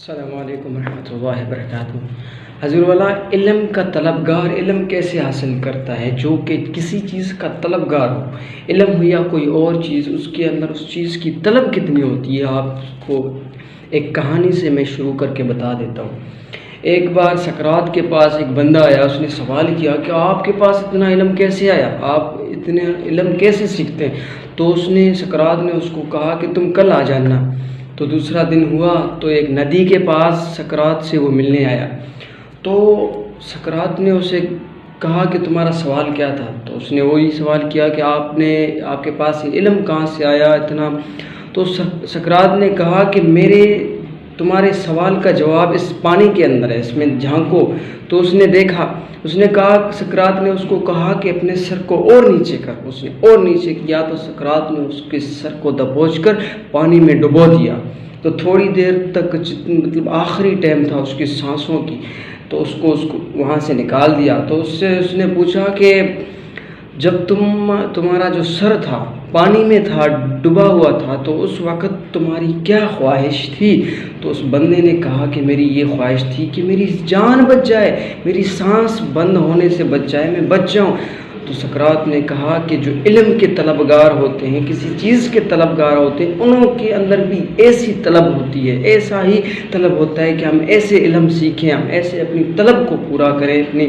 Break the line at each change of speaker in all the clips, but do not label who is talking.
السلام علیکم ورحمۃ اللہ وبرکاتہ۔ حضور والا علم کا طلبگار علم کیسے حاصل کرتا ہے؟ جو کہ کسی چیز کا طلبگار ہو، علم ہو یا کوئی اور چیز، اس کے اندر اس چیز کی طلب کتنی ہوتی ہے، آپ کو ایک کہانی سے میں شروع کر کے بتا دیتا ہوں۔ ایک بار سقراط کے پاس ایک بندہ آیا، اس نے سوال کیا کہ آپ کے پاس اتنا علم کیسے آیا، آپ اتنے علم کیسے سیکھتے ہیں؟ تو سقراط نے اس کو کہا کہ تم کل آ جانا۔ تو دوسرا دن ہوا تو ایک ندی کے پاس سقراط سے وہ ملنے آیا۔ تو سقراط نے اسے کہا کہ تمہارا سوال کیا تھا؟ تو اس نے وہی سوال کیا کہ آپ کے پاس علم کہاں سے آیا اتنا؟ تو سقراط نے کہا کہ تمہارے سوال کا جواب اس پانی کے اندر ہے، اس میں جھانکو۔ تو اس نے دیکھا، اس نے کہا، سقراط نے اس کو کہا کہ اپنے سر کو اور نیچے کر۔ اس نے اور نیچے کیا تو سقراط نے اس کے سر کو دبوچ کر پانی میں ڈبو دیا۔ تو تھوڑی دیر تک آخری ٹائم تھا اس کی سانسوں کی، تو اس کو وہاں سے نکال دیا۔ تو اس نے پوچھا کہ جب تمہارا جو سر تھا پانی میں تھا، ڈوبا ہوا تھا، تو اس وقت تمہاری کیا خواہش تھی؟ تو اس بندے نے کہا کہ میری یہ خواہش تھی کہ میری جان بچ جائے، میری سانس بند ہونے سے بچ جائے، میں بچ جاؤں۔ تو سقراط نے کہا کہ جو علم کے طلبگار ہوتے ہیں، کسی چیز کے طلبگار ہوتے ہیں، انہوں کے اندر بھی ایسی طلب ہوتی ہے، ایسا ہی طلب ہوتا ہے کہ ہم ایسے علم سیکھیں، ہم ایسے اپنی طلب کو پورا کریں اپنی۔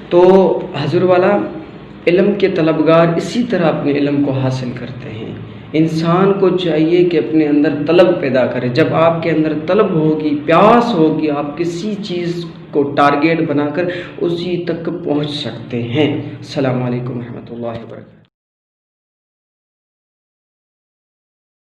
تو حضور والا علم کے طلبگار اسی طرح اپنے علم کو حاصل کرتے ہیں۔ انسان کو چاہیے کہ اپنے اندر طلب پیدا کرے۔ جب آپ کے اندر طلب ہوگی، پیاس ہوگی، آپ کسی چیز کو ٹارگیٹ بنا کر اسی تک پہنچ سکتے ہیں۔ السلام علیکم ورحمۃ اللہ وبرکاتہ۔